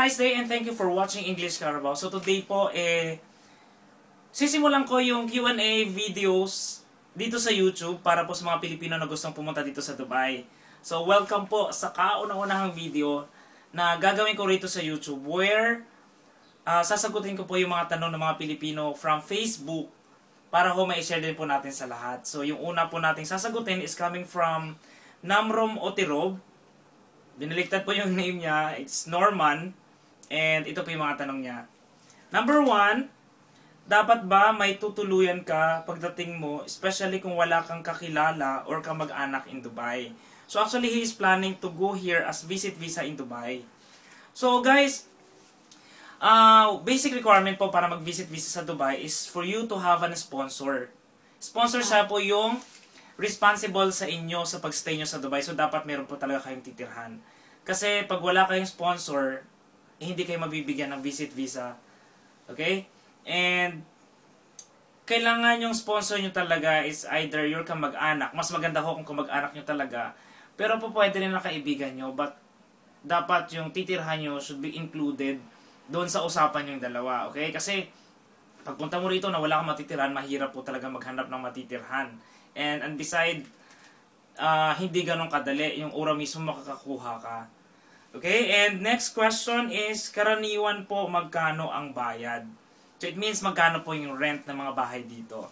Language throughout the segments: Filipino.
nice day and thank you for watching English Carabao. So today po, sisimulan ko yung Q&A videos dito sa YouTube para po sa mga Pilipino na gustong pumunta dito sa Dubai. So welcome po sa kauna-unahang video na gagawin ko rito sa YouTube where sasagutin ko po yung mga tanong ng mga Pilipino from Facebook para ho ma-share din po natin sa lahat. So yung una po nating sasagutin is coming from Namrom Otirob. Binaliktad po yung name niya. It's Norman. And ito po yung mga tanong niya. Number 1, dapat ba may tutuluyan ka pagdating mo, especially kung wala kang kakilala or kamag-anak in Dubai? So actually, he is planning to go here as visit visa in Dubai. So guys, basic requirement po para mag-visit visa sa Dubai is for you to have an sponsor. Sponsor siya po yung responsible sa inyo sa pagstay nyo sa Dubai. So, dapat meron po talaga kayong titirhan. Kasi, pag wala kayong sponsor, hindi kayo mabibigyan ng visit visa. Okay? And, kailangan yung sponsor nyo talaga is either your kamag-anak. Mas maganda ho kung kamag-anak nyo talaga. Pero po pwede rin na kaibigan nyo. But, dapat yung titirhan nyo should be included doon sa usapan yung dalawa. Okay? Kasi, pagpunta mo rito na wala kang matitirhan, mahirap po talaga maghanap ng matitirhan. And beside, hindi ganun kadali. Yung ura mismo makakakuha ka. Okay? And next question is, karaniwan po magkano ang bayad? So it means magkano po yung rent ng mga bahay dito.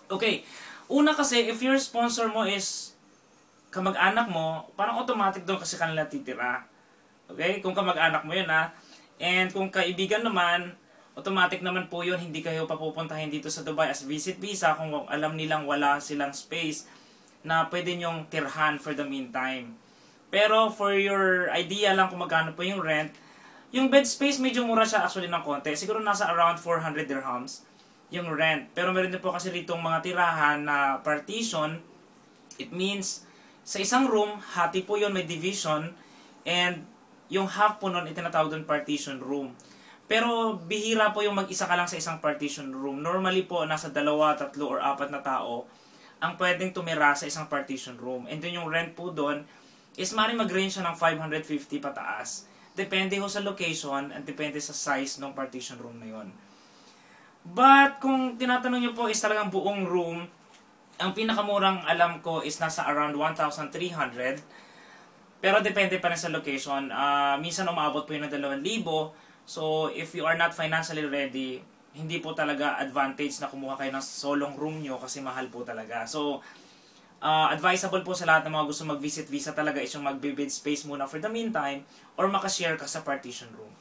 Okay. Una kasi, if your sponsor mo is kamag-anak mo, parang automatic doon kasi kanila titira. Okay? Kung kamag-anak mo yun And kung kaibigan naman, automatic naman po yun, hindi kayo papupuntahin dito sa Dubai as visit visa kung alam nilang wala silang space na pwede nyong tirhan for the meantime. Pero for your idea lang kung magkano po yung rent, yung bed space medyo mura siya actually ng konti. Siguro nasa around 400 dirhams yung rent. Pero meron din po kasi ditong mga tirahan na partition. It means sa isang room, hati po yun, may division. And yung half po nun, itinatawag doon partition room. Pero bihira po yung mag-isa ka lang sa isang partition room. Normally po, nasa 2, 3, or 4 na tao ang pwedeng tumira sa isang partition room. And then yung rent po doon is maaaring mag-range siya ng 550 pataas. Depende ho sa location and depende sa size ng partition room na yun. But kung tinatanong nyo po is talagang buong room, ang pinakamurang alam ko is nasa around 1,300. Pero depende pa rin sa location. Minsan umaabot po yun ng 2,000. So, if you are not financially ready, hindi po talaga advantage na kumuha kayo ng solong room nyo kasi mahal po talaga. So, advisable po sa lahat ng mga gusto mag-visit visa talaga is yung mag-bid space muna for the meantime or makashare ka sa partition room.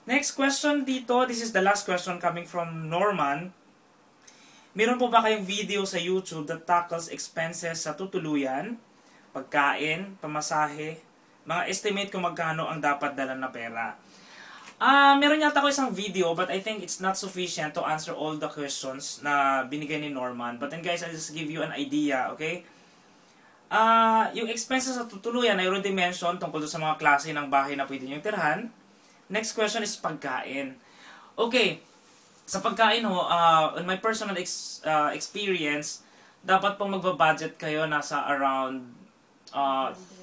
Next question dito, this is the last question coming from Norman. Meron po ba kayong video sa YouTube that tackles expenses sa tutuluyan, pagkain, pamasahe, mga estimate kung magkano ang dapat dala na pera? Meron yata ko isang video but I think it's not sufficient to answer all the questions na binigay ni Norman. But then guys, I'll just give you an idea, okay? Yung expenses sa tutuluyan, I already mentioned tungkol sa mga klase ng bahay na pwede nyo tirhan. Next question is pagkain. Okay, sa pagkain ho, on my personal experience, dapat pong magbabudget kayo nasa around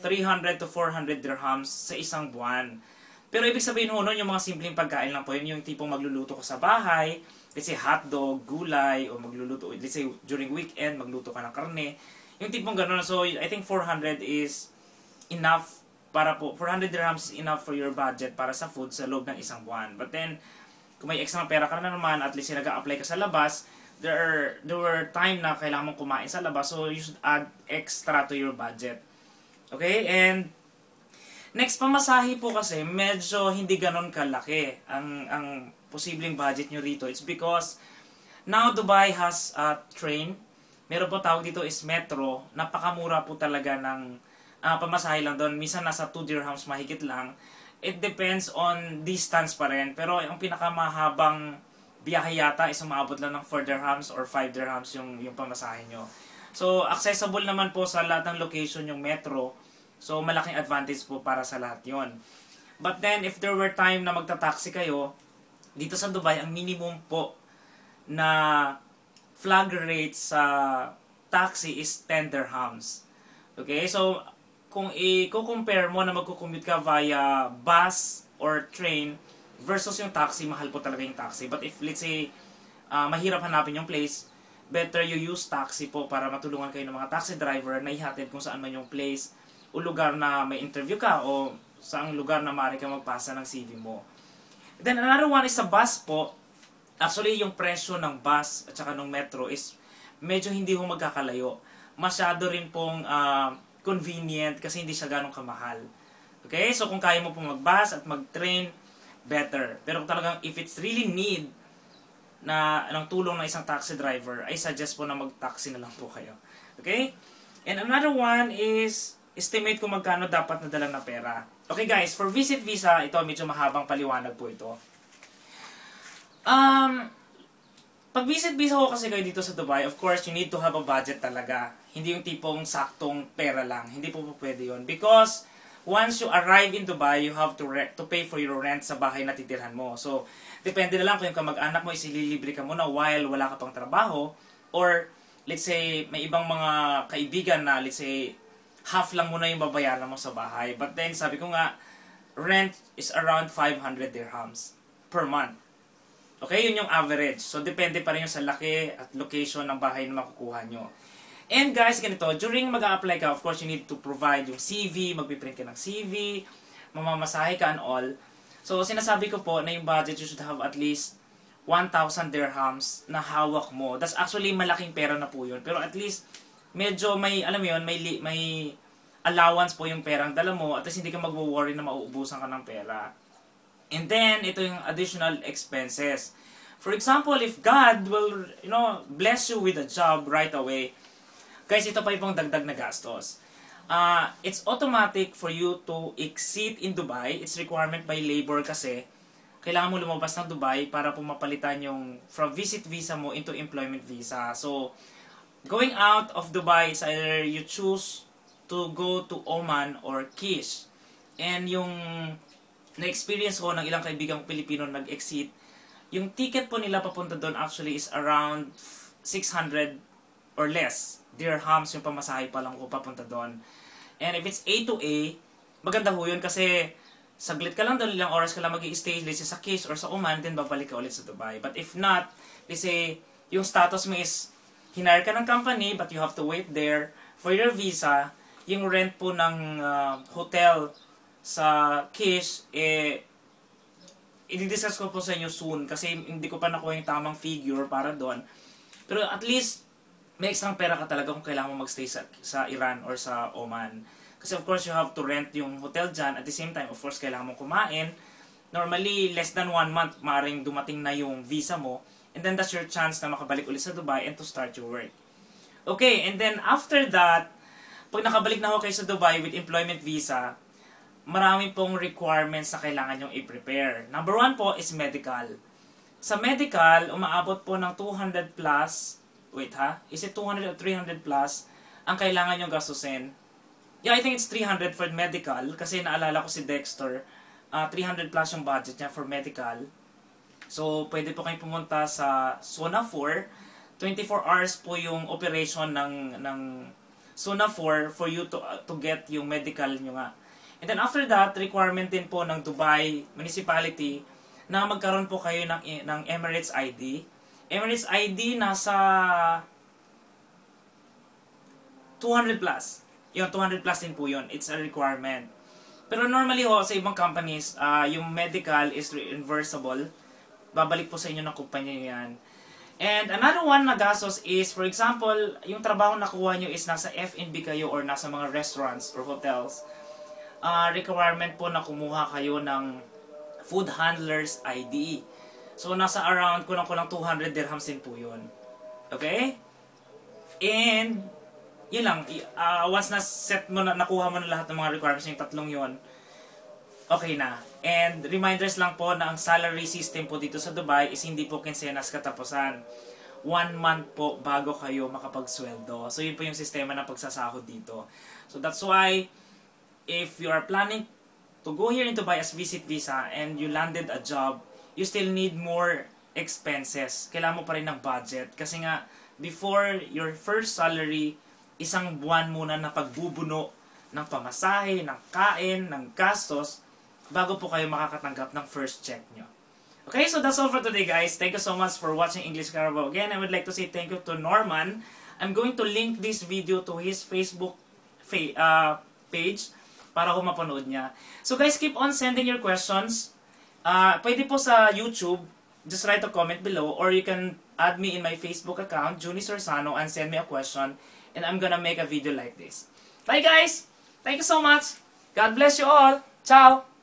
300 to 400 dirhams sa isang buwan. Pero ibig sabihin ho nun, yung mga simpleng pagkain lang po yun, yung tipong magluluto ka sa bahay, let's say hotdog, gulay, o magluluto, let's say during weekend, magluto ka ng karne, yung tipong gano'n. So, I think 400 is enough para po, 400 dirhams is enough for your budget para sa food sa loob ng isang buwan. But then, kung may extra pera ka na naman, at least nag-a-apply ka sa labas, there were time na kailangan mong kumain sa labas, so you should add extra to your budget. Okay? And next, pamasahe po kasi medyo hindi ganon kalaki ang posibleng budget nyo rito. It's because now Dubai has a train. Meron po tawag dito is metro. Napakamura po talaga ng pamasahe lang doon. Minsan nasa 2 dirhams mahigit lang. It depends on distance pa rin. Pero ang pinakamahabang biyahe yata is umaabot lang ng 4 dirhams or 5 dirhams yung pamasahe nyo. So accessible naman po sa lahat ng location yung metro. So, malaking advantage po para sa lahat yon. But then, if there were time na magta-taxi kayo, dito sa Dubai, ang minimum po na flag rate sa taxi is 10 dirhams. Okay? So, kung i-compare mo na magkukommute ka via bus or train versus yung taxi, mahal po talaga yung taxi. But if let's say mahirap hanapin yung place, better you use taxi po para matulungan kayo ng mga taxi driver na ihatid kung saan man yung place o lugar na may interview ka o saang lugar na maaari ka magpasa ng CV mo. Then another one is sa bus po. Actually, yung presyo ng bus at saka ng metro is medyo hindi ho magkakalayo. Masyado rin pong convenient kasi hindi siya ganong kamahal. Okay? So kung kaya mo pong mag-bus at mag-train, better. Pero kung talagang if it's really need na ng tulong ng isang taxi driver, I suggest po na mag-taxi na lang po kayo. Okay? And another one is estimate kung magkano dapat nadala na pera. Okay guys, for visit visa, ito medyo mahabang paliwanag po ito. Pag visit visa ko kasi kayo dito sa Dubai, of course, you need to have a budget talaga. Hindi yung tipong saktong pera lang. Hindi po pwede yun. Because once you arrive in Dubai, you have to pay for your rent sa bahay na titirhan mo. So, depende na lang kung yung kamag-anak mo isililibre ka muna while wala ka pang trabaho. Or, let's say, may ibang mga kaibigan na, let's say, half lang muna yung babayaran mo sa bahay. But then, sabi ko nga, rent is around 500 dirhams per month. Okay, yun yung average. So, depende pa rin yung sa laki at location ng bahay na makukuha nyo. And guys, ganito, during mag-a-apply ka, of course, you need to provide yung CV, magpiprint ka ng CV, mamamasahe ka and all. So, sinasabi ko po na yung budget, you should have at least 1,000 dirhams na hawak mo. That's actually malaking pera na po yun. Pero at least, medyo may, alam mo yun, may allowance po yung perang dala mo at least hindi ka mag-worry na mauubusan ka ng pera. And then, ito yung additional expenses. For example, if God will, bless you with a job right away, guys, ito pa yung dagdag na gastos. It's automatic for you to exit in Dubai. It's requirement by labor kasi kailangan mo lumabas ng Dubai para pumapalitan yung from visit visa mo into employment visa. So, going out of Dubai is either you choose to go to Oman or Kish. And yung na-experience ko ng ilang kaibigang Pilipino nag-exit, yung ticket po nila papunta doon actually is around 600 or less dirhams yung pamasahe pa lang ko papunta doon. And if it's A to A, maganda ho yun kasi saglit ka lang doon, ilang oras ka lang mag-i-stay, let's say sa Kish or sa Oman, then babalik ka ulit sa Dubai. But if not, let's say, yung status mo is, hinire ka ng company, but you have to wait there for your visa, yung rent po ng hotel sa Kish, i-discuss ko po sa inyo soon kasi hindi ko pa nakuha yung tamang figure para doon. Pero at least, may extra pera ka talaga kung kailangan mo magstay sa Iran or sa Oman. Kasi of course, you have to rent yung hotel dyan. At the same time, of course, kailangan mong kumain. Normally, less than 1 month, maaaring dumating na yung visa mo. And then that's your chance na makabalik ulit sa Dubai and to start your work. Okay, and then after that, pag nakabalik na ho kayo sa Dubai with employment visa, marami pong requirements na kailangan yung i-prepare. Number 1 po is medical. Sa medical, umaabot po ng 200 plus, wait ha, is it 200 or 300 plus ang kailangan yung gastusin? Yeah, I think it's 300 for medical kasi naalala ko si Dexter, 300 plus yung budget niya for medical. So, pwede po kayong pumunta sa Zona 4. 24 hours po yung operation ng Zona 4 for you to get yung medical nyo nga. And then after that, requirement din po ng Dubai Municipality na magkaroon po kayo ng Emirates ID. Emirates ID nasa 200 plus. Yung 200 plus din po yun. It's a requirement. Pero normally ho, sa ibang companies, yung medical is reimbursable. Babalik po sa inyo ng kumpanya yan. And another one na gastos is, for example, yung trabaho na kuha nyo is nasa F&B kayo or nasa mga restaurants or hotels. Requirement po na kumuha kayo ng food handler's ID. So, nasa around kulang-kulang 200 dirhams din po yun. Okay? And, yun lang. Once na-set mo na, nakuha mo na lahat ng mga requirements, yung tatlong yun, okay na. And, reminders lang po na ang salary system po dito sa Dubai is hindi po kinsenas katapusan. 1 month po bago kayo makapagsweldo. So, yun po yung sistema ng pagsasahod dito. So, that's why, if you are planning to go here in Dubai as visit visa and you landed a job, you still need more expenses. Kailangan mo pa rin ng budget. Kasi nga, before your first salary, isang buwan muna na pagbubuno ng pamasahe, ng kain, ng gastos. bago po kayo makakatanggap ng first check nyo. Okay, so that's all for today, guys. Thank you so much for watching English Carabao. Again, I would like to say thank you to Norman. I'm going to link this video to his Facebook page para kung mapanood niya. So guys, keep on sending your questions. Pwede po sa YouTube, just write a comment below, or you can add me in my Facebook account, Junie Sorsano, and send me a question, and I'm gonna make a video like this. Bye guys! Thank you so much! God bless you all! Ciao!